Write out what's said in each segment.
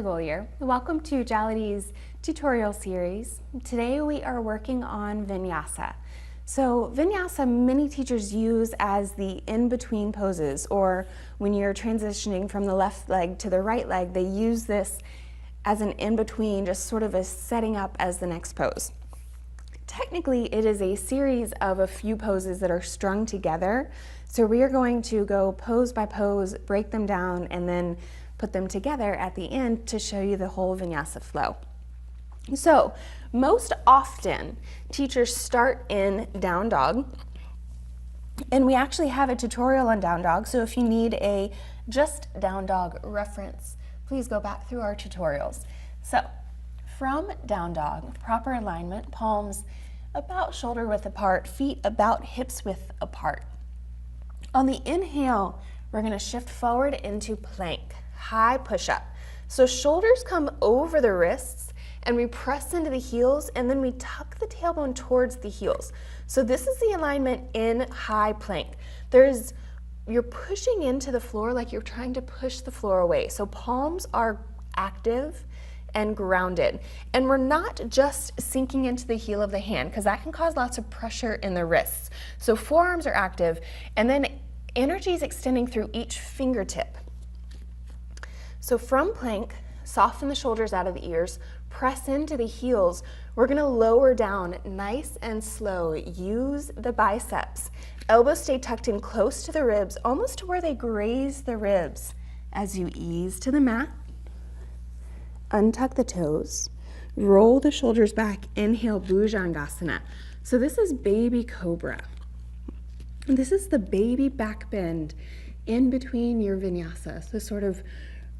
Segolier. Welcome to Jality's tutorial series. Today we are working on Vinyasa. So Vinyasa many teachers use as the in-between poses, or when you're transitioning from the left leg to the right leg, they use this as an in-between, just sort of as setting up as the next pose. Technically, it is a series of a few poses that are strung together. So we are going to go pose by pose, break them down, and then put them together at the end to show you the whole Vinyasa flow. So most often, teachers start in down dog, and we actually have a tutorial on down dog. So if you need a just down dog reference, please go back through our tutorials. So from down dog, proper alignment, palms about shoulder width apart, feet about hips width apart. On the inhale, we're going to shift forward into plank, high push-up. So shoulders come over the wrists and we press into the heels, and then we tuck the tailbone towards the heels. So this is the alignment in high plank. You're pushing into the floor like you're trying to push the floor away. So palms are active and grounded. And we're not just sinking into the heel of the hand, because that can cause lots of pressure in the wrists. So forearms are active, and then energy is extending through each fingertip. So from plank, soften the shoulders out of the ears, press into the heels. We're gonna lower down nice and slow. Use the biceps. Elbows stay tucked in close to the ribs, almost to where they graze the ribs. As you ease to the mat, untuck the toes, roll the shoulders back, inhale, Bhujangasana. So this is baby cobra. This is the baby back bend in between your Vinyasa. So sort of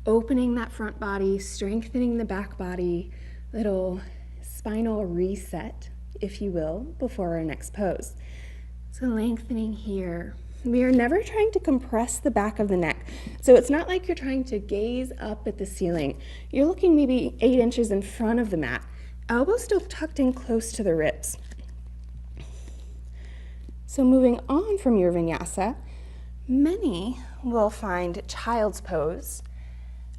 opening that front body, strengthening the back body, little spinal reset, if you will, before our next pose. So lengthening here. We are never trying to compress the back of the neck. So it's not like you're trying to gaze up at the ceiling. You're looking maybe 8 inches in front of the mat. Elbows still tucked in close to the ribs. So moving on from your Vinyasa, many will find child's pose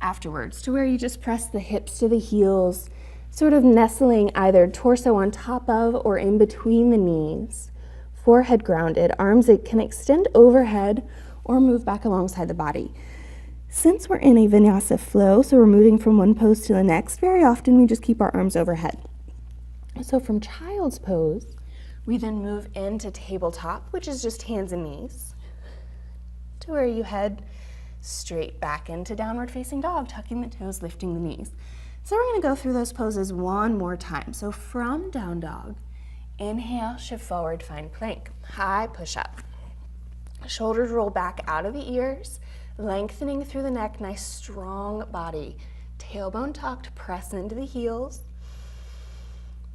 afterwards, to where you just press the hips to the heels, sort of nestling either torso on top of or in between the knees. Forehead grounded, arms that can extend overhead or move back alongside the body. Since we're in a Vinyasa flow, so we're moving from one pose to the next, very often we just keep our arms overhead. So from child's pose, we then move into tabletop, which is just hands and knees, to where you head straight back into downward facing dog, tucking the toes, lifting the knees. So we're going to go through those poses one more time. So from down dog, inhale, shift forward, find plank, high push-up. Shoulders roll back out of the ears, lengthening through the neck, nice strong body. Tailbone tucked, press into the heels,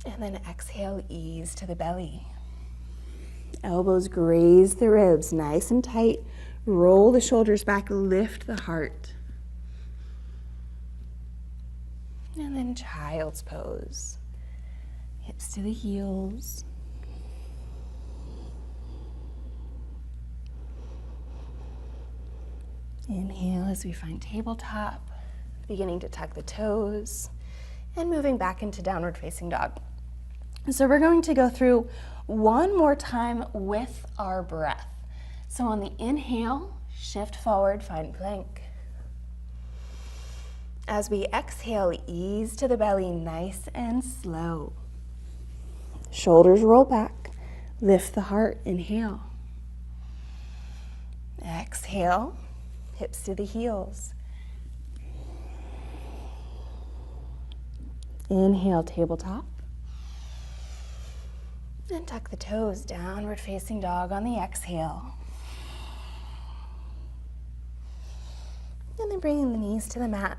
and then exhale, ease to the belly. Elbows graze the ribs, nice and tight. Roll the shoulders back, lift the heart. And then child's pose. Hips to the heels. Inhale as we find tabletop, beginning to tuck the toes, and moving back into downward facing dog. So we're going to go through one more time with our breath. So on the inhale, shift forward, find plank. As we exhale, ease to the belly, nice and slow. Shoulders roll back, lift the heart, inhale. Exhale, hips to the heels. Inhale, tabletop. And tuck the toes, downward facing dog on the exhale. And then bringing the knees to the mat.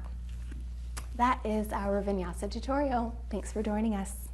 That is our Vinyasa tutorial. Thanks for joining us.